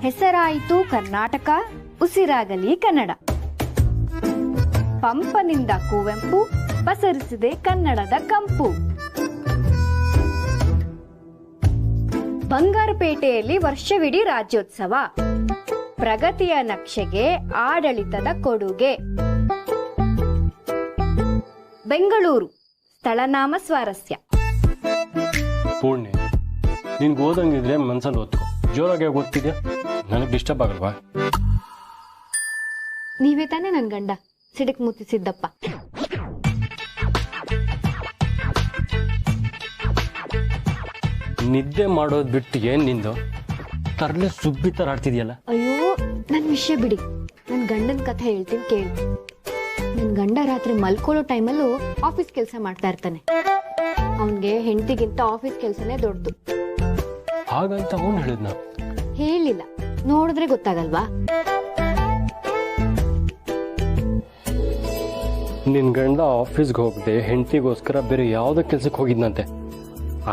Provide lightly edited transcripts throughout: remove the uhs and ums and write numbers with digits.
ಹೆಸರಾಯಿತು ಕರ್ನಾಟಕ, ಉಸಿರಾಗಲಿ ಕನ್ನಡ. ಪಂಪನಿಂದ ಕುವೆಂಪು ಪಸರಿಸಿದೆ ಕನ್ನಡದ ಕಂಪು. ಬಂಗಾರಪೇಟೆಯಲ್ಲಿ ವರ್ಷವಿಡೀ ರಾಜ್ಯೋತ್ಸವ, ಪ್ರಗತಿಯ ನಕ್ಷೆಗೆ ಆಡಳಿತದ ಕೊಡುಗೆ. ಬೆಂಗಳೂರು ಸ್ಥಳನಾಮ ಸ್ವಾರಸ್ಯ. ಪೂರ್ಣಿ, ನಿನ್ಗೆ ಓದಂಗಿದ್ರೆ ಮನ್ಸಲ್ಲಿ ಓದ್ಕೊ. ಜೋರಾಗಿ ಓದ್ತಿದ್ಯಾ, ನನಗೆ ಡಿಸ್ಟರ್ಬ್ ಆಗಲ್ವಾ? ನೀವೇ ತಾನೇ ನನ್ ಗಂಡ ಸಿಡಕ್ ಮೂತಿ ಸಿದ್ದಪ್ಪ. ನಿದ್ದೆ ಮಾಡೋದು ಬಿಟ್ಟು ಏನ್ ನಿಂದು ತರಲೆ ಸುಬ್ಬಿ ತರ ಆಡ್ತಿದ್ಯಲ್ಲ. ಅಯ್ಯೋ, ನನ್ ವಿಷಯ ಬಿಡಿ, ನನ್ ಗಂಡನ ಕಥೆ ಹೇಳ್ತೀನಿ ಕೇಳಿ. ನನ್ ಗಂಡ ರಾತ್ರಿ ಮಲ್ಕೊಳ್ಳೋ ಟೈಮಲ್ಲೂ ಆಫೀಸ್ ಕೆಲಸ ಮಾಡ್ತಾ ಇರ್ತಾನೆ. ಅವನ್ಗೆ ಹೆಂಡತಿಗಿಂತ ಆಫೀಸ್ ಕೆಲಸನೇ ದೊಡ್ಡದು. ಹಾಗಂತ ಅವನು ಹೇಳಿದ್ನ? ಹೇಳಿಲ್ಲ, ನೋಡಿದ್ರೆ ಗೊತ್ತಾಗಲ್ವಾ? ನಿನ್ ಗಂಡ ಆಫೀಸ್ಗೆ ಹೋಗದೆ ಹೆಂಡತಿಗೋಸ್ಕರ ಬೇರೆ ಯಾವ್ದೋ ಕೆಲ್ಸಕ್ಕೆ ಹೋಗಿದ್ನಂತೆ.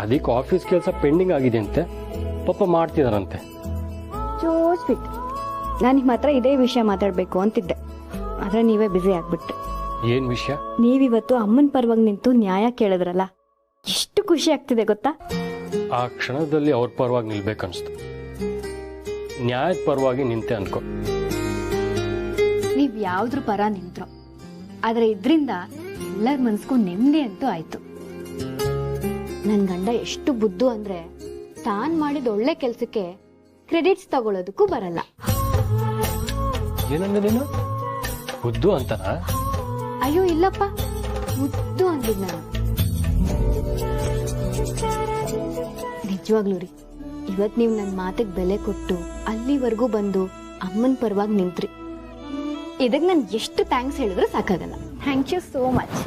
ಅದಕ್ಕೆ ಆಫೀಸ್ ಕೆಲಸ ಪೆಂಡಿಂಗ್ ಆಗಿದೆ ಅಂತೆ, ಪಾಪ ಮಾಡ್ತಿದಾರಂತೆ. ಜೋಸ್ಬಿಟ್, ನಾನು ನಿಮ್ಮ ಹತ್ರ ಇದೇ ವಿಷಯ ಮಾತಾಡ್ಬೇಕು ಅಂತಿದ್ದೆ, ಆದ್ರೆ ನೀವೇ ಬ್ಯುಸಿ ಆಗ್ಬಿಟ್ರಿ. ಏನ್ ವಿಷಯ? ನೀವಿವತ್ತು ಅಮ್ಮನ ಪರವಾಗಿ ನಿಂತು ನ್ಯಾಯ ಕೇಳಿದ್ರಲ್ಲ, ಎಷ್ಟು ಖುಷಿ ಆಗ್ತಿದೆ ಗೊತ್ತಾ? ಆ ಕ್ಷಣದಲ್ಲಿ ಅವ್ರ ಪರವಾಗಿ ನಿಲ್ಬೇಕನ್ಸ್ತು. ನ್ಯಾಯದ ಪರವಾಗಿ ನಿಂತೆ ಅನ್ಕೋ. ನೀವ್ ಯಾವ್ದ್ರ ಪರ ನಿಂತ್ರೋ, ಆದ್ರೆ ಇದ್ರಿಂದ ಎಲ್ಲರ ಮನ್ಸ್ಗೂ ನೆಮ್ಮದಿ ಅಂತೂ ಆಯ್ತು. ನನ್ ಗಂಡ ಎಷ್ಟು ಬುದ್ಧು ಅಂದ್ರೆ ತಾನ್ ಮಾಡಿದ ಒಳ್ಳೆ ಕೆಲ್ಸಕ್ಕೆ ಕ್ರೆಡಿಟ್ಸ್ ತಗೊಳ್ಳೋದಕ್ಕೂ ಬರಲ್ಲ. ಏನಂದೇನು ಬುದ್ಧು ಅಂತನಾ? ಅಯ್ಯೋ ಇಲ್ಲಪ್ಪ, ಮುದ್ದು ಅಂದಿದ್ ನಾನು. ನಿಜವಾಗ್ಲೂ ರೀ, ಇವತ್ ನೀವ್ ನನ್ ಮಾತಿಗೆ ಬೆಲೆ ಕೊಟ್ಟು ಅಲ್ಲಿವರೆಗೂ ಬಂದು ಅಮ್ಮನ್ ಪರವಾಗಿ ನಿಂತ್ರಿ. ಇದಕ್ಕೆ ನಾನು ಎಷ್ಟು ಥ್ಯಾಂಕ್ಸ್ ಹೇಳಿದ್ರು ಸಾಕಾಗಲ್ಲ. Thank you so much.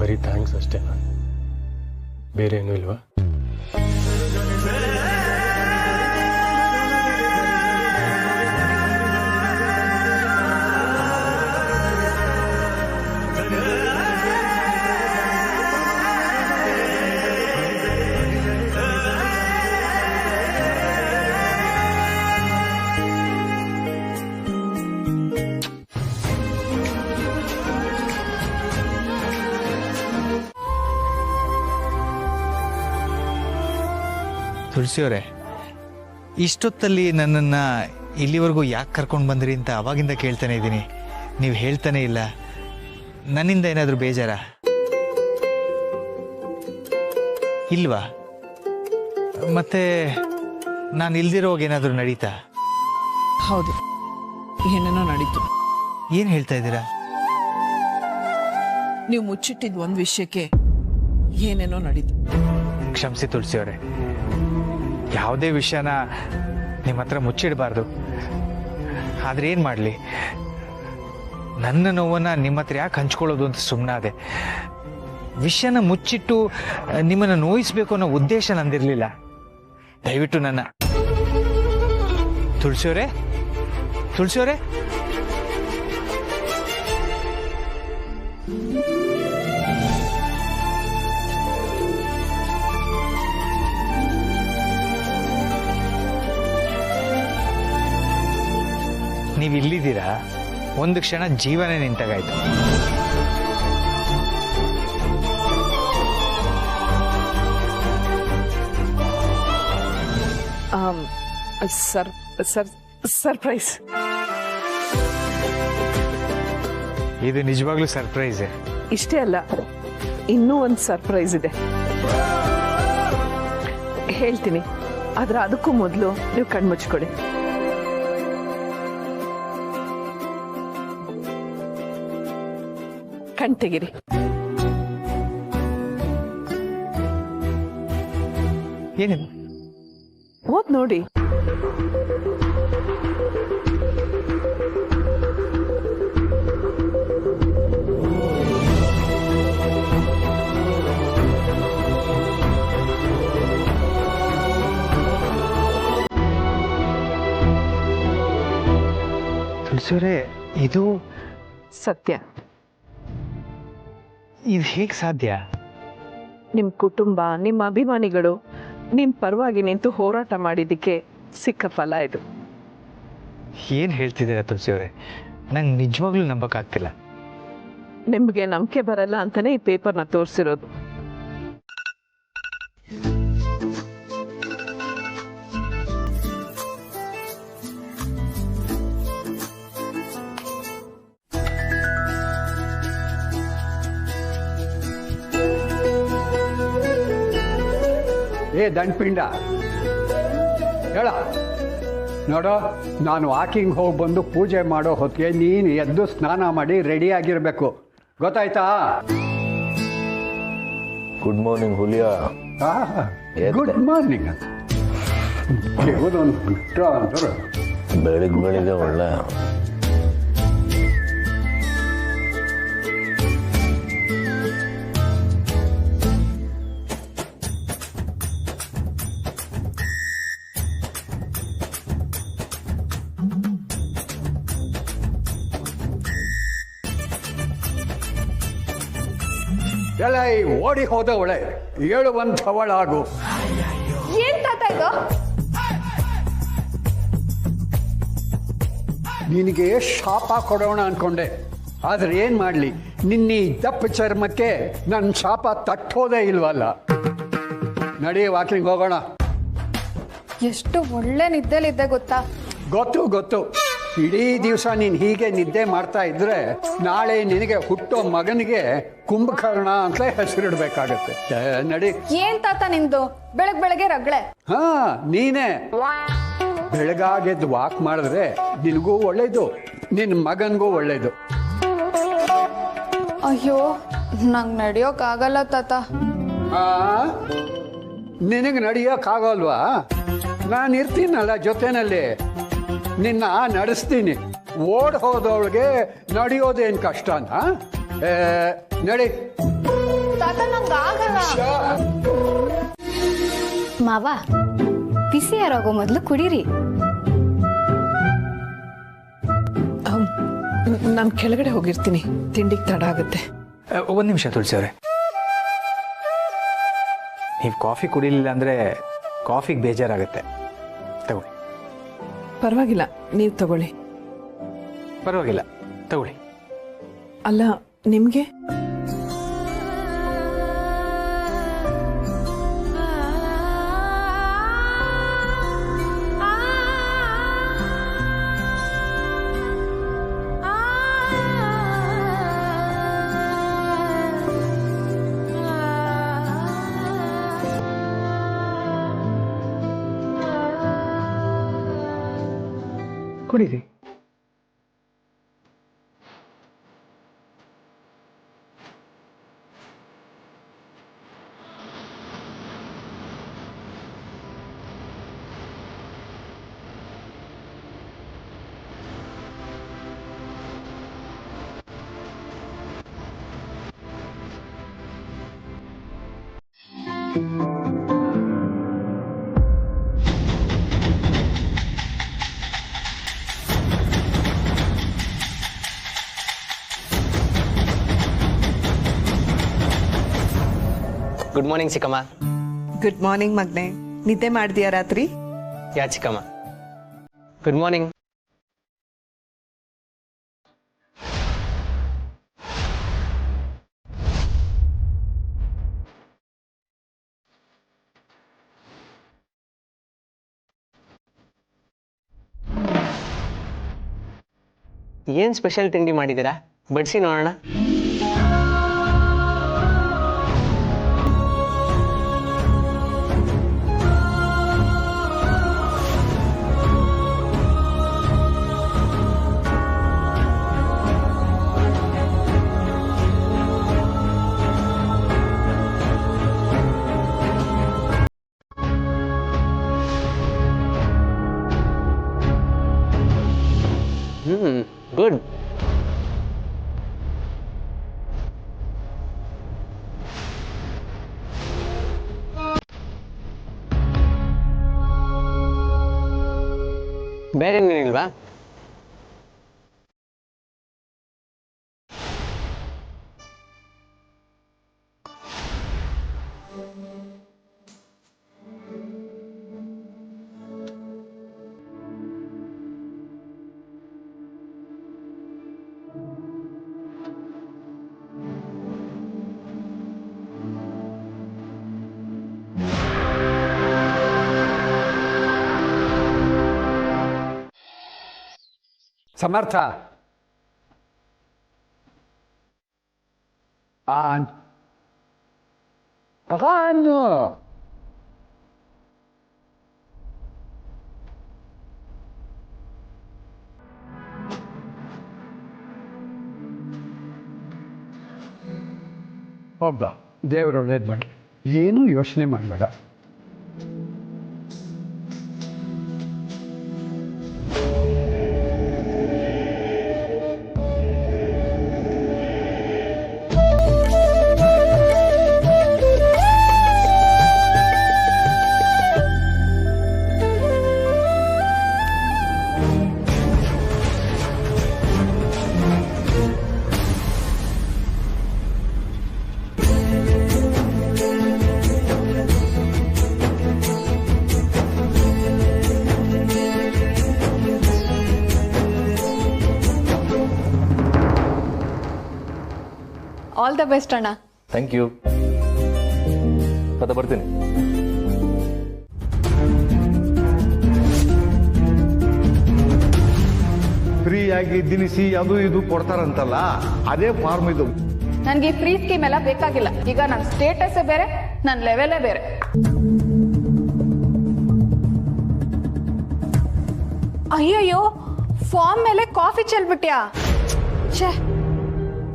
ಬರೀ ಥ್ಯಾಂಕ್ಸ್ ಅಷ್ಟೇನಾ? ಬೇರೆ ಏನೂ ಇಲ್ವಾ? ತುಳಸಿಯವರೇ, ಇಷ್ಟೊತ್ತಲ್ಲಿ ನನ್ನನ್ನು ಇಲ್ಲಿವರೆಗೂ ಯಾಕೆ ಕರ್ಕೊಂಡು ಬಂದ್ರಿ ಅಂತ ಅವಾಗಿಂದ ಕೇಳ್ತಾನೆ ಇದ್ದೀನಿ. ನೀವು ಹೇಳ್ತಾನೆ ಇಲ್ಲ. ನನ್ನಿಂದ ಏನಾದರೂ ಬೇಜಾರ ಇಲ್ವಾ? ಮತ್ತೆ ನಾನು ಇಲ್ದಿರೋವಾಗ ಏನಾದರೂ ನಡೀತಾ? ಹೌದು, ಏನೇನೋ ನಡೀತು. ಏನು ಹೇಳ್ತಾ ಇದ್ದೀರಾ? ನೀವು ಮುಚ್ಚಿಟ್ಟಿದ್ ಒಂದು ವಿಷಯಕ್ಕೆ ಏನೇನೋ ನಡೀತು. ಕ್ಷಮಿಸಿ ತುಳಸಿಯವರೇ, ಯಾವುದೇ ವಿಷಯನ ನಿಮ್ಮ ಹತ್ರ ಮುಚ್ಚಿಡಬಾರ್ದು. ಆದರೆ ಏನು ಮಾಡಲಿ, ನನ್ನ ನೋವನ್ನು ನಿಮ್ಮ ಹತ್ರ ಯಾಕೆ ಹಂಚ್ಕೊಳ್ಳೋದು ಅಂತ ಸುಮ್ಮನಾದೆ. ವಿಷಯನ ಮುಚ್ಚಿಟ್ಟು ನಿಮ್ಮನ್ನು ನೋಯಿಸ್ಬೇಕು ಅನ್ನೋ ಉದ್ದೇಶ ನಂದಿರಲಿಲ್ಲ. ದಯವಿಟ್ಟು ನನ್ನ ತುಳಸಿಯವರೇ, ತುಳಸಿಯವರೇ, ನೀವು ಇಲ್ಲಿದ್ದೀರಾ? ಒಂದು ಕ್ಷಣ ಜೀವನ ನಿಂತಾಗಾಯ್ತು. ಸರ್ಪ್ರೈಸ್. ಇದು ನಿಜವಾಗ್ಲೂ ಸರ್ಪ್ರೈಸ್. ಇಷ್ಟೇ ಅಲ್ಲ, ಇನ್ನೂ ಒಂದು ಸರ್ಪ್ರೈಸ್ ಇದೆ, ಹೇಳ್ತೀನಿ. ಆದ್ರೆ ಅದಕ್ಕೂ ಮೊದಲು ನೀವು ಕಣ್ಮುಚ್ಕೊಡಿ. ಕಣ್ ತೆಗಿರಿ. ಏನಿದು? ಓದ್ ನೋಡಿ. ತುಳಸಿಯವರೇ, ಇದು ಸತ್ಯ. ಇದು ಹೇಗೆ ಸಾಧ್ಯ? ನಿಮ್ಮ ಕುಟುಂಬ, ನಿಮ್ಮ ಅಭಿಮಾನಿಗಳು ನಿಮ್ಮ ಪರವಾಗಿ ನಿಂತು ಹೋರಾಟ ಮಾಡಿದ್ದಕ್ಕೆ ಸಿಕ್ಕ ಫಲ ಇದು. ಏನು ಹೇಳ್ತಿದ್ದೀರಾ ತುಳಸಿ ಅವರೇ? ನಂಗೆ ನಿಜವಾಗ್ಲೂ ನಂಬಕ್ಕಾಗ್ತಿಲ್ಲ. ನಿಮಗೆ ನಂಬಿಕೆ ಬರಲ್ಲ ಅಂತಾನೆ ಈ ಪೇಪರ್ನ ತೋರಿಸಿರೋದು. ಏ ದಂಡಪಿಂಡ ಹೇಳ ನೋಡೋ, ನಾನು ವಾಕಿಂಗ್ ಹೋಗಿ ಬಂದು ಪೂಜೆ ಮಾಡೋ ಹೊತ್ತಿಗೆ ನೀನು ಎದ್ದು ಸ್ನಾನ ಮಾಡಿ ರೆಡಿಯಾಗಿರಬೇಕು, ಗೊತ್ತಾಯ್ತಾ? ಗುಡ್ ಮಾರ್ನಿಂಗ್ ಹುಲಿಯಾ. Good morning. ಯಾವುದೊಂದು ಬಿಟ್ಟ ಅಂದ್ರೆ ಬೆಳಿಗ್ಗೆ ಒಳ್ಳೆ ಎಲ್ಲ ಈ ಓಡಿ ಹೋದವಳೆ ಹೇಳುವಂಥವಳಾಗು. ಏನ್ ತಾತ ಇದು? ನಿನಗೆ ಶಾಪ ಕೊಡೋಣ ಅನ್ಕೊಂಡೆ, ಆದ್ರೆ ಏನ್ ಮಾಡ್ಲಿ, ನಿನ್ನೆ ದಪ್ಪ ಚರ್ಮಕ್ಕೆ ನನ್ನ ಶಾಪ ತಟ್ಟೋದೇ ಇಲ್ವಲ್ಲ. ನಡಿ ವಾಕಿಂಗ್ ಹೋಗೋಣ. ಎಷ್ಟು ಒಳ್ಳೆ ನಿದ್ದೆಲಿದ್ದೆ ಗೊತ್ತಾ? ಗೊತ್ತು ಗೊತ್ತು, ಇಡೀ ದಿವಸ ನೀನು ಹೀಗೆ ನಿದ್ದೆ ಮಾಡ್ತಾ ಇದ್ರೆ ನಾಳೆ ನಿನಗೆ ಹುಟ್ಟೋ ಮಗನಿಗೆ ಕುಂಭಕರ್ಣ ಅಂತ ಹೆಸರಿಡ್ಬೇಕಾಗತ್ತೆ. ನಡಿ. ಏನ್ ತಾತ ನಿಮ್ದು ಬೆಳಗ್ಗೆ ರಗಳೆ? ಹಾ, ನೀನೇ ಬೆಳಗಾಗೆದ್ದು ವಾಕ್ ಮಾಡಿದ್ರೆ ನಿನಗೂ ಒಳ್ಳೇದು, ನಿನ್ನ ಮಗನಿಗೂ ಒಳ್ಳೇದು. ಅಯ್ಯೋ, ನಂಗೆ ನಡೆಯೋಕ್ಕಾಗಲ್ಲ ತಾತ. ಆ ನಿನಗೆ ನಡೆಯೋಕ್ಕಾಗಲ್ವಾ? ನಾನು ಇರ್ತೀನಲ್ಲ ಜೊತೆನಲ್ಲಿ, ನಿನ್ನ ನಡೆಸ್ತೀನಿ. ಓಡ್ ಹೋದವಳಿಗೆ ನಡೆಯೋದೇನು ಕಷ್ಟನಾ? ನಡಿ. ತಾತ ನಂಗಾಗಲ್ಲ. ಮಾವ, ಬಿಸಿ ಯಾರಾಗೋ ಮೊದಲು ಕುಡೀರಿ. ನಾನು ಕೆಳಗಡೆ ಹೋಗಿರ್ತೀನಿ, ತಿಂಡಿಗೆ ತಡ ಆಗುತ್ತೆ. ಒಂದು ನಿಮಿಷ ತುಳಸಿ ಅವರೇ, ನೀವು ಕಾಫಿ ಕುಡಿಲಿಲ್ಲ ಅಂದರೆ ಕಾಫಿಗೆ ಬೇಜಾರಾಗುತ್ತೆ. ತಗೊಳ್ಳಿ. ಪರವಾಗಿಲ್ಲ, ನೀವು ತಗೊಳ್ಳಿ. ಪರವಾಗಿಲ್ಲ, ತಗೊಳ್ಳಿ. ಅಲ್ಲ, ನಿಮಗೆ? ಕುಡೀರಿ. ಗುಡ್ ಮಾರ್ನಿಂಗ್ ಚಿಕ್ಕಮ್ಮ. ಗುಡ್ ಮಾರ್ನಿಂಗ್ ಮಗ್ನೆ. ನಿದ್ದೆ ಮಾಡಿದ್ಯಾ ರಾತ್ರಿ? ಯಾ ಚಿಕ್ಕಮ್ಮ, ಗುಡ್ ಮಾರ್ನಿಂಗ್. ಏನು ಸ್ಪೆಷಲ್ ತಿಂಡಿ ಮಾಡಿದ್ದೀರಾ? ಬಡಿಸಿ ನೋಡೋಣ. ಗುಡ್. ಬೇರೆ ಏನಿಲ್ವಾ? ಸಮರ್ಥ ಅನು ಒಬ್ಬ ದೇವರು ಒಳ್ಳೇದು ಮಾಡಿ ಏನೂ ಯೋಚನೆ ಮಾಡಬೇಡ. ಆಲ್ ದ ಬೆಸ್ಟ್ ಅಣ್ಣ. Thank you. ಬರ್ತೀನಿ. ಫ್ರೀಯಾಗಿ ದಿನಿಸಿ ಅದು ಇದು ಕೊಡ್ತಾರಂತಲ್ಲ, ಅದೇ ಫಾರ್ಮ್ ಇದು. ನನಗೆ ಫ್ರೀ ಸ್ಕೀಮ್ ಎಲ್ಲ ಬೇಕಾಗಿಲ್ಲ. ಈಗ ನನ್ನ ಸ್ಟೇಟಸ್ ಬೇರೆ, ನನ್ನ ಲೆವೆಲೇ ಬೇರೆ. ಅಯ್ಯಯ್ಯೋ, ಫಾರ್ಮ್ ಮೇಲೆ ಕಾಫಿ ಚೆಲ್ಬಿಟ್ಯಾ? ಛೇ,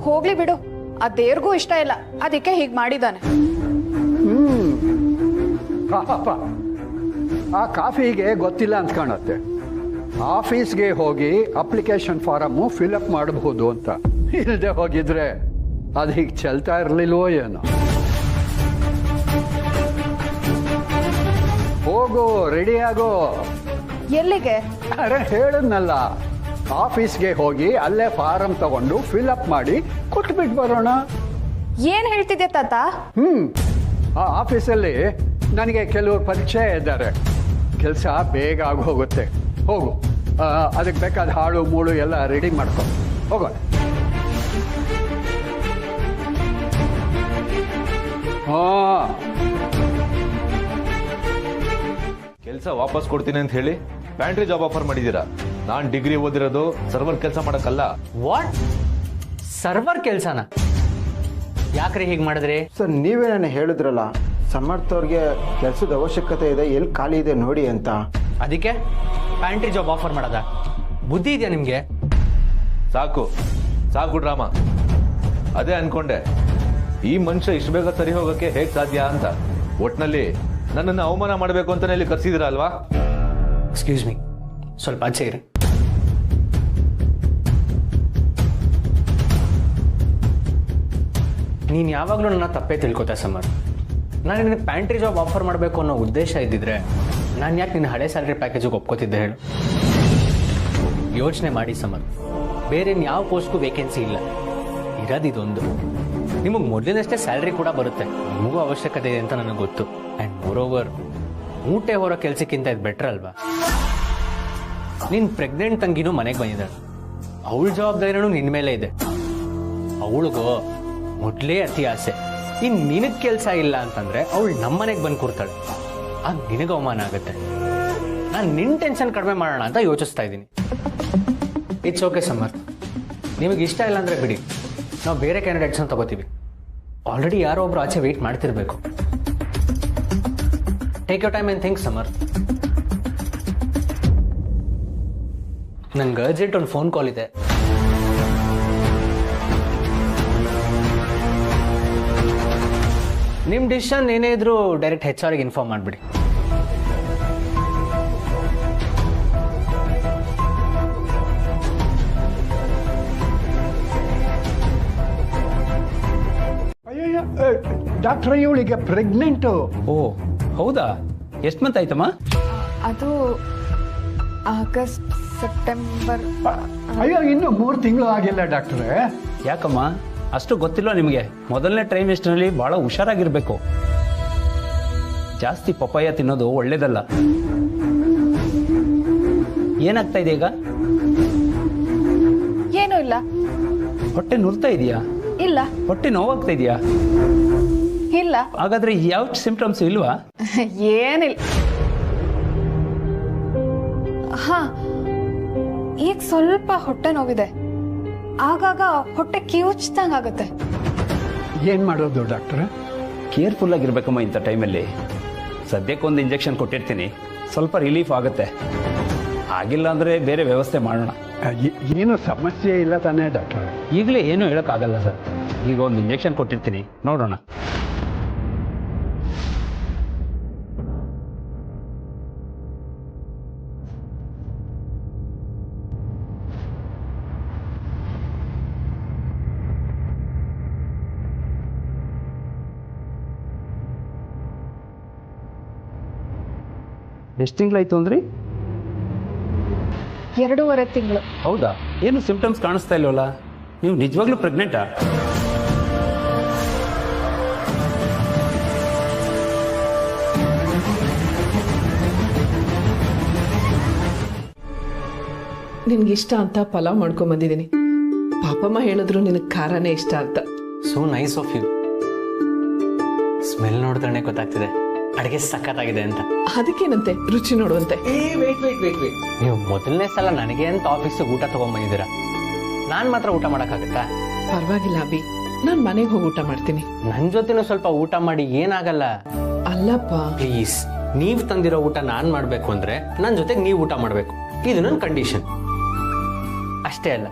ಹೋಗ್ಲಿ ಬಿಡು. ಆ ದೇವ್ರಿಗೂ ಇಷ್ಟ ಇಲ್ಲ, ಅದಕ್ಕೆ ಹೀಗೆ ಮಾಡಿದ್ದಾನೆ. ಪಾಪ ಆ ಕಾಫಿಗೆ ಗೊತ್ತಿಲ್ಲ ಅಂತ ಕಾಣುತ್ತೆ. ಆಫೀಸ್ಗೆ ಹೋಗಿ ಅಪ್ಲಿಕೇಶನ್ ಫಾರಮ್ಮು ಫಿಲಪ್ ಮಾಡಬಹುದು ಅಂತ. ಇಲ್ಲದೆ ಹೋಗಿದ್ರೆ ಅದು ಹೀಗೆ ಚೆಲ್ತಾ ಇರಲಿಲ್ವೋ ಏನೋ. ಹೋಗು, ರೆಡಿ ಆಗೋ. ಎಲ್ಲಿಗೆ? ಅರೆ ಹೇಳಿದ್ನಲ್ಲ, ಆಫೀಸ್ಗೆ ಹೋಗಿ ಅಲ್ಲೇ ಫಾರಂ ತಗೊಂಡು ಫಿಲಪ್ ಮಾಡಿ ಕೊಟ್ಬಿಟ್ಟು ಬರೋಣ. ಏನ್ ಹೇಳ್ತಿದ್ದೆ ತಾತ? ಆ ಆಫೀಸಲ್ಲಿ ನನಗೆ ಕೆಲವರು ಪರಿಚಯ ಇದ್ದಾರೆ. ಕೆಲಸ ಬೇಗ ಆಗಿ ಹೋಗುತ್ತೆ. ಹೋಗು, ಅದಕ್ಕೆ ಬೇಕಾದ ಹಾಳು ಮೂಳು ಎಲ್ಲ ರೆಡಿ ಮಾಡ್ಕೊ. ಹೋಗೋ. ಕೆಲಸ ವಾಪಸ್ ಕೊಡ್ತೀನಿ ಅಂತ ಹೇಳಿ ಪ್ಯಾಂಟ್ರಿ ಜಾಬ್ ಆಫರ್ ಮಾಡಿದ್ದೀರಾ. ನಾನು ಡಿಗ್ರಿ ಓದಿರೋದು ಸರ್ವರ್ ಕೆಲಸ ಮಾಡಕ್ಕಲ್ಲ. ವಾಟ್? ಸರ್ವರ್ ಕೆಲಸನ? ಯಾಕ್ರಿ ಹೀಗೆ ಮಾಡಿದ್ರಿ? ಸರ್, ನೀವೇ ನಾನು ಹೇಳಿದ್ರಲ್ಲ, ಸಮರ್ಥ ಅವ್ರಿಗೆ ಕೆಲಸದ ಅವಶ್ಯಕತೆ ಇದೆ, ಎಲ್ಲಿ ಖಾಲಿ ಇದೆ ನೋಡಿ ಅಂತ. ಅದಕ್ಕೆ ಪ್ಯಾಂಟ್ರಿ ಜಾಬ್ ಆಫರ್ ಮಾಡೋದ? ಬುದ್ಧಿ ಇದೆಯಾ ನಿಮಗೆ? ಸಾಕು ಸಾಕು ಡ್ರಾಮಾ. ಅದೇ ಅನ್ಕೊಂಡೆ, ಈ ಮನುಷ್ಯ ಇಷ್ಟು ಬೇಗ ಸರಿ ಹೋಗಕ್ಕೆ ಹೇಗೆ ಸಾಧ್ಯ ಅಂತ. ಒಟ್ನಲ್ಲಿ ನನ್ನನ್ನು ಅವಮಾನ ಮಾಡಬೇಕು ಅಂತಾನೆ ಇಲ್ಲಿ ಕರ್ಸಿದಿರ ಅಲ್ವಾ? ಎಕ್ಸ್ಕ್ಯೂಸ್ ಮೀ, ಸ್ವಲ್ಪ ಆಚೆ ಇರಿ. ನೀನು ಯಾವಾಗಲೂ ನನ್ನ ತಪ್ಪೇ ತಿಳ್ಕೊತಾ ಸಮರ್. ನಾನು ನಿನಗೆ ಪ್ಯಾಂಟ್ರಿ ಜಾಬ್ ಆಫರ್ ಮಾಡಬೇಕು ಅನ್ನೋ ಉದ್ದೇಶ ಇದ್ದಿದ್ರೆ ನಾನು ಯಾಕೆ ನಿನ್ನ ಹಳೆ ಸ್ಯಾಲ್ರಿ ಪ್ಯಾಕೇಜಿಗೆ ಒಪ್ಕೋತಿದ್ದೆ ಹೇಳು? ಯೋಚನೆ ಮಾಡಿ ಸಮರ್, ಬೇರೆ ಯಾವ ಪೋಸ್ಟ್ಗೂ ವೇಕೆನ್ಸಿ ಇಲ್ಲ, ಇರೋದು ಇದೊಂದು. ನಿಮಗೆ ಮೊದಲಿನಷ್ಟೇ ಸ್ಯಾಲ್ರಿ ಕೂಡ ಬರುತ್ತೆ, ನಿಮಗೂ ಅವಶ್ಯಕತೆ ಇದೆ ಅಂತ ನನಗೆ ಗೊತ್ತು. ಆ್ಯಂಡ್ ಮೋರ್ ಓವರ್, ಮೂಟೆ ಹೊರೋ ಕೆಲಸಕ್ಕಿಂತ ಇದು ಬೆಟ್ರ್ ಅಲ್ವಾ? ನೀನು ಪ್ರೆಗ್ನೆಂಟ್ ತಂಗಿನೂ ಮನೆಗೆ ಬಂದಿದ್ದಾಳೆ, ಅವಳ ಜವಾಬ್ದಾರಿನೂ ನಿನ್ನ ಮೇಲೆ ಇದೆ. ಅವಳಿಗೂ ಮೊದಲೇ ಅತಿ ಆಸೆ. ಇನ್ನು ನಿನಗೆ ಕೆಲಸ ಇಲ್ಲ ಅಂತಂದರೆ ಅವಳು ನಮ್ಮನೆಗೆ ಬಂದು ಕೂರ್ತಾಳೆ, ಆಗ ನಿನಗೆ ಅವಮಾನ ಆಗುತ್ತೆ. ನಾನು ನಿನ್ನ ಟೆನ್ಷನ್ ಕಡಿಮೆ ಮಾಡೋಣ ಅಂತ ಯೋಚಿಸ್ತಾ ಇದ್ದೀನಿ. ಇಟ್ಸ್ ಓಕೆ ಸಮರ್, ನಿಮಗೆ ಇಷ್ಟ ಇಲ್ಲ ಅಂದರೆ ಬಿಡಿ, ನಾವು ಬೇರೆ ಕ್ಯಾಂಡಿಡೇಟ್ಸನ್ನು ತಗೋತೀವಿ. ಆಲ್ರೆಡಿ ಯಾರೋ ಒಬ್ರು ಆಚೆ ವೆಯ್ಟ್ ಮಾಡ್ತಿರ್ಬೇಕು. Take your time and think some more. ನಂಗೆ ಅರ್ಜೆಂಟ್ ಒಂದು ಫೋನ್ ಕಾಲ್ ಇದೆ. ನಿಮ್ಮ ಡಿಸಿಷನ್ ಏನೇ ಇದ್ರೂ ಡೈರೆಕ್ಟ್ HR ಗೆ ಇನ್ಫಾರ್ಮ್ ಮಾಡಿಬಿಡಿ. ಅಯ್ಯಯ್ಯ, ಡಾಕ್ಟ್ರ ಇವಳಿಗೆ ಪ್ರೆಗ್ನೆಂಟು. ಓ ಹೌದಾ? ಎಷ್ಟು ಮಂತ್ ಆಯ್ತಮ್ಮ? ಅದು ಆಗಸ್ಟ್ ಸೆಪ್ಟೆಂಬರ್. ಅಯ್ಯೋ, ಇನ್ನು 3 ತಿಂಗಳು ಆಗಿಲ್ಲ ಡಾಕ್ಟ್ರೇ. ಯಾಕಮ್ಮ ಅಷ್ಟು ಗೊತ್ತಿಲ್ಲ ನಿಮಗೆ? ಮೊದಲನೇ ಟ್ರೈಮಿಸ್ಟರ್ನಲ್ಲಿ ಭಾಳ ಹುಷಾರಾಗಿರ್ಬೇಕು. ಜಾಸ್ತಿ ಪಪ್ಪಾಯ ತಿನ್ನೋದು ಒಳ್ಳೇದಲ್ಲ. ಏನಾಗ್ತಾ ಇದೆ ಈಗ? ಏನೂ ಇಲ್ಲ. ಹೊಟ್ಟೆ ನುರ್ತಾ ಇದೆಯಾ? ಇಲ್ಲ. ಹೊಟ್ಟೆ ನೋವಾಗ್ತಾ ಇದೆಯಾ? ಇಲ್ಲ. ಹಾಗಾದ್ರೆ ಯಾವ ಸಿಂಪ್ಟಮ್ಸ್ ಇಲ್ವಾ? ಏನಿಲ್ಲ. ಹಾ, ಈಗ ಸ್ವಲ್ಪ ಹೊಟ್ಟೆ ನೋವಿದೆ, ಆಗಾಗ ಹೊಟ್ಟೆ ಕಿವುಚ್ದಂಗ್ ಆಗುತ್ತೆ. ಏನು ಮಾಡೋದು ಡಾಕ್ಟ್ರೆ? ಕೇರ್ಫುಲ್ ಆಗಿರ್ಬೇಕಮ್ಮ ಇಂಥ ಟೈಮಲ್ಲಿ. ಸದ್ಯಕ್ಕೆ ಒಂದು ಇಂಜೆಕ್ಷನ್ ಕೊಟ್ಟಿರ್ತೀನಿ, ಸ್ವಲ್ಪ ರಿಲೀಫ್ ಆಗುತ್ತೆ. ಆಗಿಲ್ಲ ಅಂದರೆ ಬೇರೆ ವ್ಯವಸ್ಥೆ ಮಾಡೋಣ. ಏನು ಸಮಸ್ಯೆ ಇಲ್ಲ ತಾನೇ ಡಾಕ್ಟ್ರೆ? ಈಗಲೇ ಏನೂ ಹೇಳೋಕ್ಕಾಗಲ್ಲ ಸರ್. ಈಗ ಒಂದು ಇಂಜೆಕ್ಷನ್ ಕೊಟ್ಟಿರ್ತೀನಿ, ನೋಡೋಣ. ಎಷ್ಟು ತಿಂಗಳಾಯ್ತು ಅಂದ್ರಿ? 2.5 ತಿಂಗಳು. ಹೌದಾ? ಏನು ಸಿಂಪ್ಟಮ್ಸ್ ಕಾಣಿಸ್ತಾ ಇಲ್ವಲ್ಲ? ನೀವು ನಿಜವಾಗ್ಲೂ ಪ್ರೆಗ್ನೆಂಟಾ? ನಿನ್ಗಿಷ್ಟ ಅಂತ ಪಲಾವ್ ಮಾಡ್ಕೊಂಬಂದಿದ್ದೀನಿ. ಪಾಪಮ್ಮ ಹೇಳಿದ್ರು ನಿನಗೆ ಖಾರನೇ ಇಷ್ಟ ಅಂತ. So nice of you. Smell ನೋಡಿದ್ರೆ ಗೊತ್ತಾಗ್ತಿದೆ ಅಡುಗೆ ಸಖತ್ತಾಗಿದೆ ಅಂತ. ಅದಕ್ಕೇನಂತೆ, ರುಚಿ ನೋಡುವಂತೆ. ನೀವು ಮೊದಲನೇ ಸಲ ನನಗೆ ಅಂತ ಆಫೀಸಿಗೆ ಊಟ ತಗೊಂಡ್ಬಂದಿದ್ದೀರಾ, ನಾನು ಮಾತ್ರ ಊಟ ಮಾಡೋಕ್ಕಾಗತ್ತಾ? ಪರವಾಗಿಲ್ಲ ಅಭಿ, ನಾನು ಮನೆಗೆ ಹೋಗಿ ಊಟ ಮಾಡ್ತೀನಿ. ನನ್ನ ಜೊತೆನೂ ಸ್ವಲ್ಪ ಊಟ ಮಾಡಿ, ಏನಾಗಲ್ಲ. ಅಲ್ಲಪ್ಪ ಪ್ಲೀಸ್, ನೀವು ತಂದಿರೋ ಊಟ ನಾನು ಮಾಡಬೇಕು ಅಂದ್ರೆ ನನ್ನ ಜೊತೆಗೆ ನೀವು ಊಟ ಮಾಡಬೇಕು. ಇದು ನನ್ನ ಕಂಡೀಷನ್. ಅಷ್ಟೇ ಅಲ್ಲ,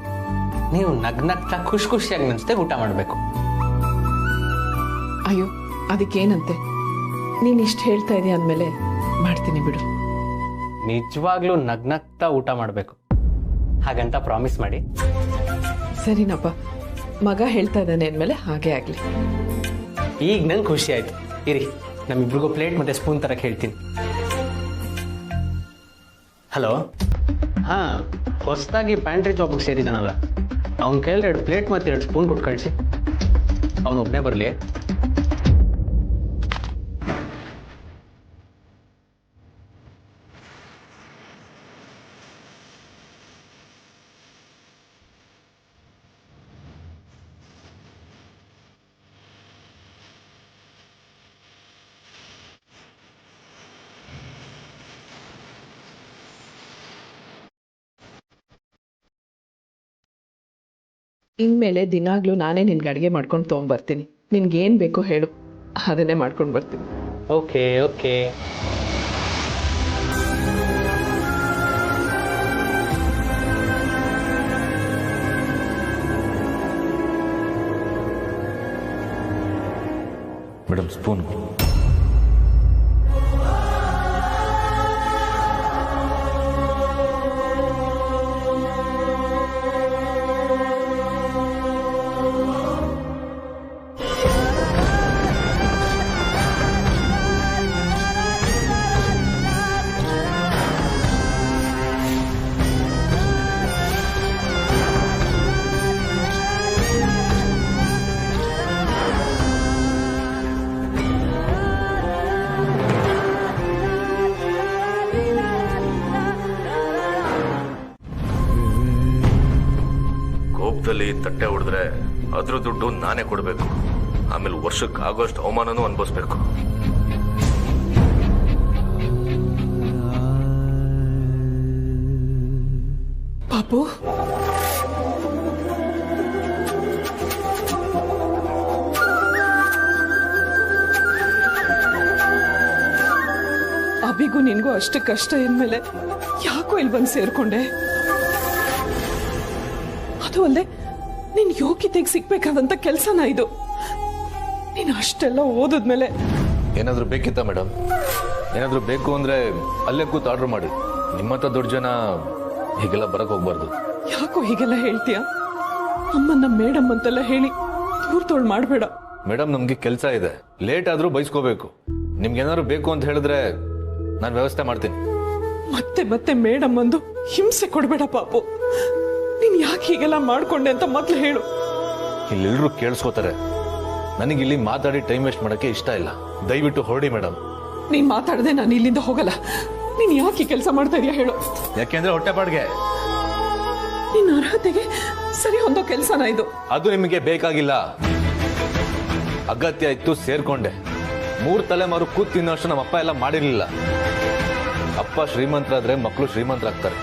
ನೀವು ನಗ್ನಗ್ತಾ ಖುಷಿಯಾಗಿ ನನ್ನ ಜೊತೆ ಊಟ ಮಾಡಬೇಕು. ಅಯ್ಯೋ ಅದಕ್ಕೇನಂತೆ, ನೀನು ಇಷ್ಟು ಹೇಳ್ತಾ ಇದೀಯ ಅಂದಮೇಲೆ ಮಾಡ್ತೀನಿ ಬಿಡು. ನಿಜವಾಗ್ಲೂ ನಗ್ನಗ್ತಾ ಊಟ ಮಾಡಬೇಕು, ಹಾಗಂತ ಪ್ರಾಮಿಸ್ ಮಾಡಿ. ಸರಿನಪ್ಪ, ಮಗ ಹೇಳ್ತಾ ಇದ್ದಾನೆ ಅಂದಮೇಲೆ ಹಾಗೆ ಆಗಲಿ. ಈಗ ನಂಗೆ ಖುಷಿ ಆಯ್ತು. ಇರಿ, ನಮ್ಮಿಬ್ರಿಗೂ ಪ್ಲೇಟ್ ಮತ್ತೆ ಸ್ಪೂನ್ ತರಕ್ಕೆ ಹೇಳ್ತೀನಿ. ಹಲೋ, ಹಾಂ, ಹೊಸದಾಗಿ ಪ್ಯಾಂಟ್ರಿ ಜಾಬಿಗೆ ಸೇರಿದ್ದಾನಲ್ಲ, ಅವ್ನ ಕೈಯಲ್ಲಿ 2 ಪ್ಲೇಟ್ ಮತ್ತು 2 ಸ್ಪೂನ್ ಕೊಟ್ಟು ಕಳಿಸಿ. ಅವನೊಬ್ಬನೇ ಬರಲಿ. ಇನ್ಮೇಲೆ ದಿನಾಗ್ಲೂ ನಾನೇ ನಿನ್ಗೆ ಅಡುಗೆ ಮಾಡ್ಕೊಂಡು ತೊಗೊಂಬರ್ತೀನಿ. ನಿನ್ಗೇನು ಬೇಕೋ ಹೇಳು, ಅದನ್ನೇ ಮಾಡ್ಕೊಂಡು ಬರ್ತೀನಿ. Okay okay. Madam, spoon. ಕೋಪದಲ್ಲಿ ತಟ್ಟೆ ಹೊಡೆದ್ರೆ ಅದ್ರ ದುಡ್ಡು ನಾನೇ ಕೊಡಬೇಕು. ಆಮೇಲೆ ವರ್ಷಕ್ಕೆ ಆಗೋಷ್ಟು ಅವಮಾನನೂ ಅನುಭವಿಸ್ಬೇಕು. ಪಾಪು, ಅಭಿಗೂ ನಿನ್ಗೂ ಅಷ್ಟು ಕಷ್ಟ ಇದ್ಮೇಲೆ ಯಾಕೋ ಇಲ್ಲಿ ಬಂದು ಸೇರ್ಕೊಂಡೆ? ಅದು ಅಲ್ಲದೆ ನಿನ್ ಯೋಗ್ಯತೆಗೆ ಸಿಗ್ಬೇಕಾದಂತ ಕೆಲ್ಸನ ಇದು. ನೀನು ಅಷ್ಟೆಲ್ಲ ಓದಿದ್ಮೇಲೆ ಏನಾದರೂ ಬೇಕಿತ್ತಾ ಮೇಡಮ್? ಏನಾದರೂ ಬೇಕು ಅಂದ್ರೆ ಅಲ್ಲೇ ಕೂತು ಆರ್ಡರ್ ಮಾಡಿ. ನಿಮ್ಮಂತ ದೊಡ್ಡ ಜನ ಹೀಗೆಲ್ಲ ಬರಕ್ ಹೋಗ್ಬಾರ್ದು. ಯಾಕೋ ಹೀಗೆಲ್ಲ ಹೇಳ್ತೀಯ? ಅಮ್ಮನ್ನ ಮೇಡಮ್ ಅಂತೆಲ್ಲ ಹೇಳಿ ದೂರ ತೋಳ್ ಮಾಡಬೇಡ. ಮೇಡಮ್, ನಮ್ಗೆ ಕೆಲಸ ಇದೆ, ಲೇಟ್ ಆದ್ರೂ ಬಯಸ್ಕೋಬೇಕು. ನಿಮ್ಗೆ ಏನಾದ್ರು ಬೇಕು ಅಂತ ಹೇಳಿದ್ರೆ ನಾನು ವ್ಯವಸ್ಥೆ ಮಾಡ್ತೀನಿ. ಮತ್ತೆ ಮತ್ತೆ ಮೇಡಮ್ ಅಂದು ಹಿಂಸೆ ಕೊಡಬೇಡ ಪಾಪು. ನೀನ್ ಯಾಕೆ ಹೀಗೆಲ್ಲ ಮಾಡ್ಕೊಂಡೆ ಅಂತ ಮೊದ್ಲು ಹೇಳು. ಇಲ್ಲೆಲ್ಲರೂ ಕೇಳಿಸ್ಕೋತಾರೆ. ನನಗಿಲ್ಲಿ ಮಾತಾಡಿ ಟೈಮ್ ವೇಸ್ಟ್ ಮಾಡಕ್ಕೆ ಇಷ್ಟ ಇಲ್ಲ. ದಯವಿಟ್ಟು ಹೊರಡಿ ಮೇಡಮ್. ನೀನ್ ಮಾತಾಡದೆ ನಾನು ಇಲ್ಲಿಂದ ಹೋಗಲ್ಲ. ನೀನ್ ಯಾಕೆ ಕೆಲಸ ಮಾಡ್ತಾ ಇದೀಯ ಹೇಳು. ಯಾಕೆಂದ್ರೆ ಹೊಟ್ಟೆ ಪಾಡ್ಗೆ. ನಿನ್ನ ಅರ್ಹತೆಗೆ ಸರಿ ಹೊಂದೋ ಕೆಲಸನ ಇದು. ಅದು ನಿಮಗೆ ಬೇಕಾಗಿಲ್ಲ. ಅಗತ್ಯ ಇತ್ತು, ಸೇರ್ಕೊಂಡೆ. 3 ತಲೆಮಾರು ಕೂತ್ ತಿನ್ನೋಷ್ಟು ನಮ್ಮ ಅಪ್ಪ ಎಲ್ಲ ಮಾಡಿರ್ಲಿಲ್ಲ. ಅಪ್ಪ ಶ್ರೀಮಂತರಾದ್ರೆ ಮಕ್ಕಳು ಶ್ರೀಮಂತರಾಗ್ತಾರೆ.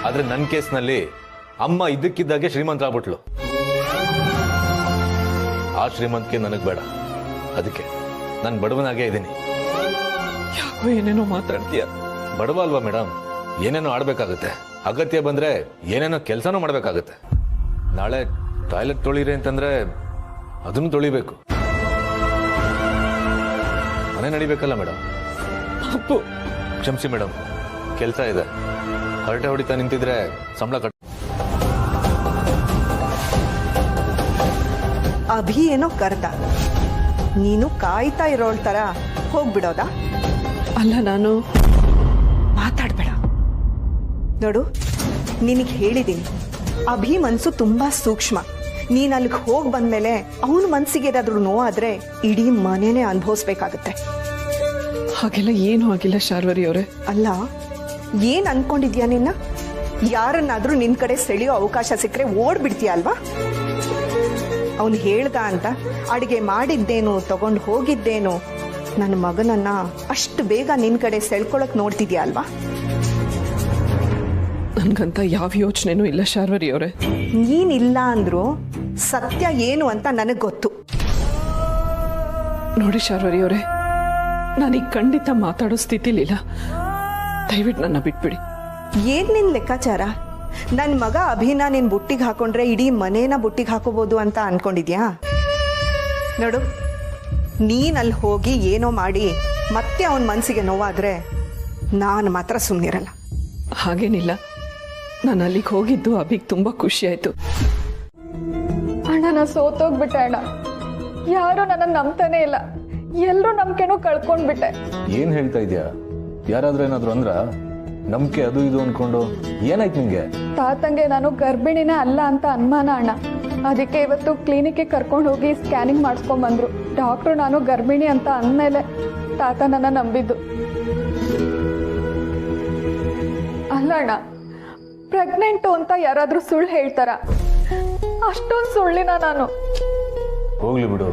ಆದ್ರೆ ನನ್ನ ಕೇಸ್ನಲ್ಲಿ ಅಮ್ಮ ಇದ್ದಕ್ಕಿದ್ದಾಗೆ ಶ್ರೀಮಂತರಾಗ್ಬಿಟ್ಲು. ಆ ಶ್ರೀಮಂತಿಕೆ ನನಗೆ ಬೇಡ. ಅದಕ್ಕೆ ನಾನು ಬಡವನಾಗೇ ಇದ್ದೀನಿ. ಯಾಕೋ ಏನೇನೋ ಮಾತಾಡ್ತೀಯ. ಬಡವ ಅಲ್ವಾ ಮೇಡಮ್, ಏನೇನೋ ಆಡ್ಬೇಕಾಗುತ್ತೆ. ಅಗತ್ಯ ಬಂದ್ರೆ ಏನೇನೋ ಕೆಲಸನೂ ಮಾಡ್ಬೇಕಾಗುತ್ತೆ. ನಾಳೆ ಟಾಯ್ಲೆಟ್ ತೊಳಿರಿ ಅಂತಂದ್ರೆ ಅದನ್ನು ತೊಳಿಬೇಕು. ಮನೆ ನಡಿಬೇಕಲ್ಲ ಮೇಡಮ್. ಕ್ಷಮಿಸಿ ಮೇಡಮ್, ಕೆಲಸ ಇದೆ. ಹರಟೆ ಹೊಡಿತಾ ನಿಂತಿದ್ರೆ ಸಂಬಳ ಕಟ್. ಅಭಿ ಏನೋ ಕರ್ದ, ನೀನು ಕಾಯ್ತಾ ಇರೋಳ್ ತರ ಹೋಗ್ಬಿಡೋದಾ? ಅಲ್ಲ, ನಾನು ಮಾತಾಡ್ಬೇಡ. ನೋಡು, ನಿನಗೆ ಹೇಳಿದ್ದೀನಿ, ಅಭಿ ಮನ್ಸು ತುಂಬಾ ಸೂಕ್ಷ್ಮ. ನೀನ್ ಅಲ್ಲಿಗೆ ಹೋಗಿ ಬಂದ್ಮೇಲೆ ಅವನ ಮನ್ಸಿಗೆ ಏನಾದ್ರೂ ನೋವಾದ್ರೆ ಇಡೀ ಮನೇನೆ ಅನುಭವಿಸ್ಬೇಕಾಗತ್ತೆ. ಹಾಗೆಲ್ಲ ಏನೂ ಆಗಿಲ್ಲ ಶಾರ್ವರಿ ಅವರೇ. ಅಲ್ಲ, ಏನ್ ಅನ್ಕೊಂಡಿದ್ಯಾ ನಿನ್ನ? ಯಾರನ್ನಾದ್ರೂ ನಿನ್ ಕಡೆ ಸೆಳೆಯೋ ಅವಕಾಶ ಸಿಕ್ಕರೆ ಓಡ್ಬಿಡ್ತೀಯ ಅಲ್ವಾ? ಅವನು ಹೇಳ್ದ ಅಂತ ಅಡಿಗೆ ಮಾಡಿದ್ದೇನು, ತಗೊಂಡು ಹೋಗಿದ್ದೇನು, ನನ್ನ ಮಗನನ್ನ ಅಷ್ಟು ಬೇಗ ನಿನ್ ಕಡೆ ಸೆಳ್ಕೊಳಕ್ ನೋಡ್ತಿದ್ಯಾ ಅಲ್ವಾ? ನನ್ಗಂತ ಯಾವ ಯೋಚನೆನೂ ಇಲ್ಲ ಶಾರ್ವರಿ ಅವರೇ. ನೀನಿಲ್ಲ ಅಂದ್ರು ಸತ್ಯ ಏನು ಅಂತ ನನಗ್ ಗೊತ್ತು. ನೋಡಿ ಶಾರ್ವರಿ ಅವರೇ, ನಾನೀಗ ಖಂಡಿತ ಮಾತಾಡೋ ಸ್ಥಿತಿಲಿಲ್ಲ. ದಯವಿಟ್ಟು ನನ್ನ ಬಿಟ್ಬಿಡಿ. ಏನ್ ನಿನ್ ಲೆಕ್ಕಾಚಾರ? ನನ್ ಮಗ ಅಭಿನ ನಿನ್ ಬುಟ್ಟಿಗೆ ಹಾಕೊಂಡ್ರೆ ಇಡೀ ಮನೇನ ಬುಟ್ಟಿಗೆ ಹಾಕೋಬಹುದು ಅಂತ ಅನ್ಕೊಂಡಿದ್ಯಾ? ನೋಡು, ನೀನ್ ಅಲ್ಲಿ ಹೋಗಿ ಏನೋ ಮಾಡಿ ಮತ್ತೆ ಅವನ ಮನ್ಸಿಗೆ ನೋವಾದ್ರೆ ನಾನು ಮಾತ್ರ ಸುಮ್ಮನಿರಲ್ಲ. ಹಾಗೇನಿಲ್ಲ, ನಾನು ಅಲ್ಲಿಗೆ ಹೋಗಿದ್ದು ಅಭಿಗೆ ತುಂಬಾ ಖುಷಿ ಆಯ್ತು. ಅಣ್ಣ, ನಾ ಸೋತೋಗ್ಬಿಟ್ಟೆ ಅಣ್ಣ. ಯಾರು ನನ್ನ ನಂಬ್ತಾನೆ ಇಲ್ಲ. ಎಲ್ಲರೂ ನಂಬಿಕೆನೂ ಕಳ್ಕೊಂಡ್ಬಿಟ್ಟೆ. ಏನ್ ಹೇಳ್ತಾ ಇದೀಯಾ? ಯಾರಾದ್ರೂ ಏನಾದ್ರು ಅಂದ್ರ? ನಂಬಿಕೆ ಅದು ಇದು ಅನ್ಕೊಂಡು ಏನಾಯ್ತು ನಿಮ್ಗೆ? ತಾತಂಗೆ ನಾನು ಗರ್ಭಿಣಿನೇ ಅಲ್ಲ ಅಂತ ಅನುಮಾನ ಅಣ್ಣ. ಅದಕ್ಕೆ ಇವತ್ತು ಕ್ಲಿನಿಕ್ಗೆ ಕರ್ಕೊಂಡು ಹೋಗಿ ಸ್ಕ್ಯಾನಿಂಗ್ ಮಾಡಿಸ್ಕೊಂಡ್ ಬಂದ್ರು. ಡಾಕ್ಟ್ರು ನಾನು ಗರ್ಭಿಣಿ ಅಂತ ಅಂದ್ಮೇಲೆ ತಾತ ನನ್ನ ನಂಬಿದ್ದು. ಅಲ್ಲ ಅಣ್ಣ, ಪ್ರೆಗ್ನೆಂಟು ಅಂತ ಯಾರಾದ್ರೂ ಸುಳ್ಳು ಹೇಳ್ತಾರ? ಅಷ್ಟೊಂದು ಸುಳ್ಳಿನ ನಾನು? ಹೋಗ್ಲಿ ಬಿಡು,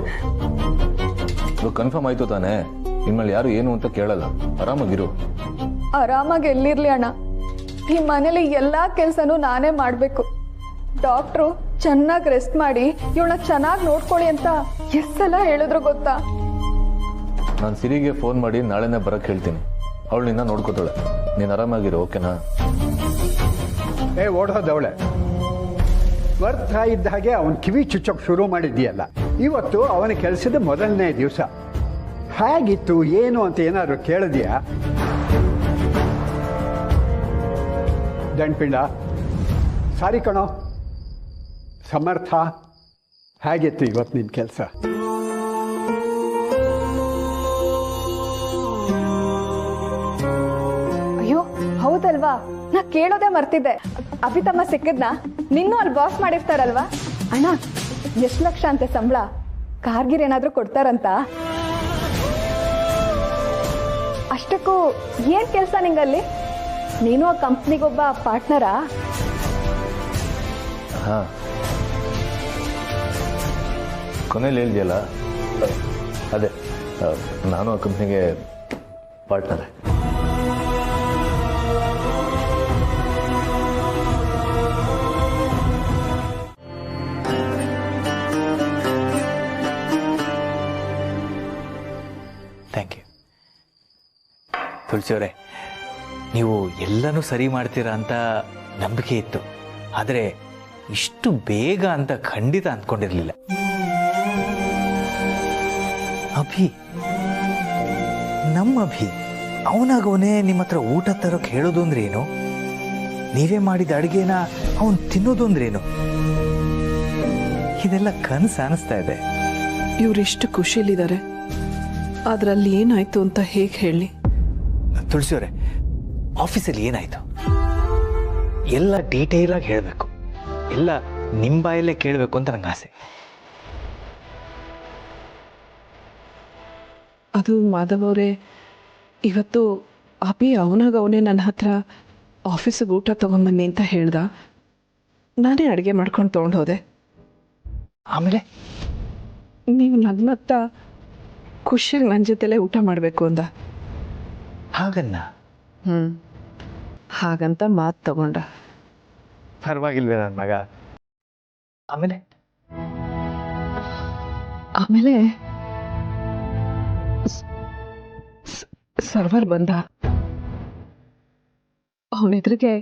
ಕನ್ಫರ್ಮ್ ಆಯ್ತು ತಾನೆ. ಇನ್ಮೇಲೆ ಯಾರು ಏನು ಅಂತ ಕೇಳಲ್ಲ. ಆರಾಮಾಗಿರು. ಆರಾಮಾಗಿ ಎಲ್ಲಿರ್ಲಿ ಅಣ್ಣ, ಈ ಮನೇಲಿ ಎಲ್ಲಾ ಕೆಲ್ಸನೂ ನಾನೇ ಮಾಡ್ಬೇಕು. ಡಾಕ್ಟ್ರು ಚೆನ್ನಾಗಿ ರೆಸ್ಟ್ ಮಾಡಿ ಇವಳನ್ನ ಚೆನ್ನಾಗಿ ನೋಡ್ಕೊಳ್ಳಿ ಅಂತ ಎಷ್ಟೆಲ್ಲ ಹೇಳಿದ್ರು ಗೊತ್ತಾ? ನಾನು ಸಿರಿಗೆ ಫೋನ್ ಮಾಡಿ ನಾಳೆನೇ ಬರಕ್ ಹೇಳ್ತೀನಿ. ಅವಳು ನಿನ್ನ ನೋಡ್ಕೋತಾಳೆ. ನೀನ್ ಆರಾಮಾಗಿರು, ಓಕೆನಾ? ಓಡೋದವಳೆ ಬರ್ತಾ ಇದ್ದ ಹಾಗೆ ಅವನ ಕಿವಿ ಚುಚ್ಚೋಕ್ ಶುರು ಮಾಡಿದ್ಯಲ್ಲ. ಇವತ್ತು ಅವನ ಕೆಲಸದ ಮೊದಲನೇ ದಿವಸ. ಹೇಗಿತ್ತು ಏನು ಅಂತ ಏನಾದ್ರು ಕೇಳಿದ್ಯಾ? ದಂಡ್ಪಿಂಡ, ಸಾರಿ ಕಣೋ. ಸಮರ್ಥ, ಹೇಗಿತ್ತು ಇವತ್ತು ನಿನ್ನ ಕೆಲಸ? ಅಯ್ಯೋ ಹೌದಲ್ವಾ, ನಾ ಕೇಳೋದೇ ಮರ್ತಿದ್ದೆ. ಅಭಿತಮ್ಮ ಸಿಕ್ಕಿದ್ನಾ? ನಿನ್ನೂ ಅಲ್ಲಿ ಬಾಸ್ ಮಾಡಿರ್ತಾರಲ್ವಾ? ಅಣ್ಣ, ಎಷ್ಟು ಲಕ್ಷ ಅಂತೆ ಸಂಬಳ? ಕಾರ್ಗಿರ್ ಏನಾದ್ರೂ ಕೊಡ್ತಾರಂತ? ಅಷ್ಟಕ್ಕೂ ಏನ್ ಕೆಲಸ ನಿಂಗಲ್ಲಿ? ನೀನು ಆ ಕಂಪ್ನಿಗೊಬ್ಬ ಪಾರ್ಟ್ನರಾ? ಹಾ, ಕೊನೆಯಲ್ಲಿ ಹೇಳಿದೆಯಲ್ಲ, ಅದೇ ನಾನು ಆ ಕಂಪ್ನಿಗೆ ಪಾರ್ಟ್ನರ್. Thank you. ತುಳಸಿಯವರೇ, ನೀವು ಎಲ್ಲನೂ ಸರಿ ಮಾಡ್ತೀರಾ ಅಂತ ನಂಬಿಕೆ ಇತ್ತು. ಆದರೆ ಇಷ್ಟು ಬೇಗ ಅಂತ ಖಂಡಿತ ಅಂದ್ಕೊಂಡಿರಲಿಲ್ಲ. ಅಭಿ, ನಮ್ಮ ಅಭಿ ಅವನಾಗವನೇ ನಿಮ್ಮ ಹತ್ರ ಊಟ ತರೋಕೆ ಹೇಳೋದು ಅಂದ್ರೆ ಏನು? ನೀವೇ ಮಾಡಿದ ಅಡುಗೆನ ಅವನು ತಿನ್ನೋದು ಅಂದ್ರೇನು? ಇದೆಲ್ಲ ಕನಸು ಅನಿಸ್ತಾ ಇದೆ. ಇವರೆಷ್ಟು ಖುಷಿಲಿದ್ದಾರೆ, ಅದರಲ್ಲಿ ಏನಾಯ್ತು ಅಂತ ಹೇಗೆ ಹೇಳಿ? ತುಳಸಿಯವರೇ, ಆಫೀಸಲ್ಲಿ ಏನಾಯ್ತು ಎಲ್ಲ ಡೀಟೇಲ್ ಆಗಿ ಹೇಳಬೇಕು. ಎಲ್ಲ ನಿಮ್ಮ ಬಾಯಲ್ಲೇ ಕೇಳಬೇಕು ಅಂತ ನಂಗೆ ಆಸೆ. ಅದು ಮಾಧವ್ ಅವರೇ, ಇವತ್ತು ಅಭಿ ಅವನೇ ನನ್ನ ಹತ್ರ ಆಫೀಸಿಗೆ ಊಟ ತೊಗೊಂಬನ್ನಿ ಅಂತ ಹೇಳ್ದ. ನಾನೇ ಅಡುಗೆ ಮಾಡ್ಕೊಂಡು ತೊಗೊಂಡು ಹೋದೆ. ಆಮೇಲೆ ನೀವು ನಗ್ನತ್ತ ಖುಷಿಯಾಗಿ ನನ್ನ ಜೊತೆಲೇ ಊಟ ಮಾಡಬೇಕು ಅಂದ. ಹಾಗನ್ನ? ಹಾಗಂತ ಮಾತು ತಗೊಂಡ. ಪರವಾಗಿಲ್ವೇ ನನ್ನ ಮಗ? ಆಮೇಲೆ ಆಮೇಲೆ ಸರ್ವರ್ ಬಂದ. ಅವನೆದುರಿಗೆ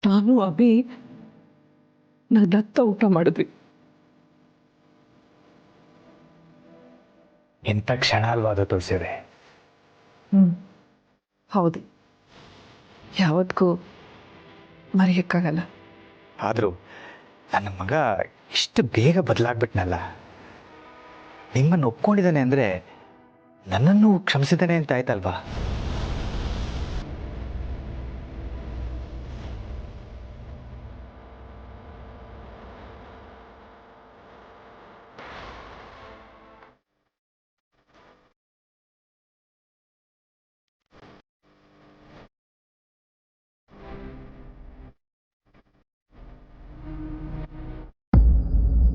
ನಾನು ಅಭಿ ನಗ್ನಗ್ತಾ ಊಟ ಮಾಡಿದ್ವಿ. ಎಂಥ ಕ್ಷಣ ಅಲ್ವಾ ಅದು ತುಳಸಿವ್ರೆ? ಹೌದು, ಯಾವತ್ತಿಗೂ ಮರೆಯೋಕ್ಕಾಗಲ್ಲ. ಆದರೂ ನನ್ನ ಮಗ ಇಷ್ಟು ಬೇಗ ಬದಲಾಗ್ಬಿಟ್ನಲ್ಲ. ನಿಮ್ಮನ್ನು ಒಪ್ಕೊಂಡಿದ್ದಾನೆ ಅಂದರೆ ನನ್ನನ್ನು ಕ್ಷಮಿಸಿದ್ದಾನೆ ಅಂತ ಆಯ್ತಲ್ವಾ?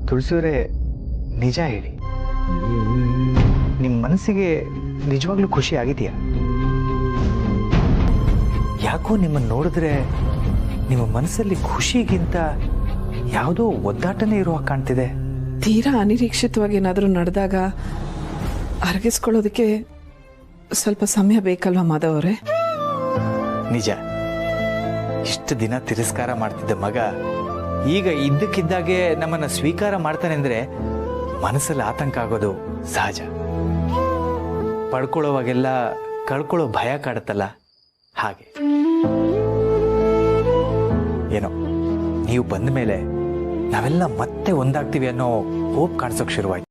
ತುಳಸಿಯವರೇ, ನಿಜ ಹೇಳಿ, ನಿಮ್ಮ ಮನಸ್ಸಿಗೆ ನಿಜವಾಗ್ಲೂ ಖುಷಿ ಆಗಿದೆಯಾ? ಯಾಕೋ ನಿಮ್ಮನ್ನು ನೋಡಿದ್ರೆ ನಿಮ್ಮ ಮನಸ್ಸಲ್ಲಿ ಖುಷಿಗಿಂತ ಯಾವುದೋ ಒದ್ದಾಟನೇ ಇರುವ ಕಾಣ್ತಿದೆ. ತೀರಾ ಅನಿರೀಕ್ಷಿತವಾಗಿ ಏನಾದರೂ ನಡೆದಾಗ ಅರಗಿಸ್ಕೊಳ್ಳೋದಕ್ಕೆ ಸ್ವಲ್ಪ ಸಮಯ ಬೇಕಲ್ವಾ ಮಾಧವ್ ಅವರೇ? ನಿಜ, ಇಷ್ಟು ದಿನ ತಿರಸ್ಕಾರ ಮಾಡ್ತಿದ್ದ ಮಗ ಈಗ ಇದ್ದಕ್ಕಿದ್ದಾಗೆ ನಮ್ಮನ್ನು ಸ್ವೀಕಾರ ಮಾಡ್ತಾನೆ ಅಂದರೆ ಮನಸ್ಸಲ್ಲಿ ಆತಂಕ ಆಗೋದು ಸಹಜ. ಪಡ್ಕೊಳ್ಳೋವಾಗೆಲ್ಲ ಕಳ್ಕೊಳ್ಳೋ ಭಯ ಕಾಡುತ್ತಲ್ಲ, ಹಾಗೆ. ಏನೋ ನೀವು ಬಂದ ಮೇಲೆ ನಾವೆಲ್ಲ ಮತ್ತೆ ಒಂದಾಗ್ತೀವಿ ಅನ್ನೋ ಹೋಪ್ ಕಾಣಿಸೋಕೆ ಶುರುವಾಯ್ತು.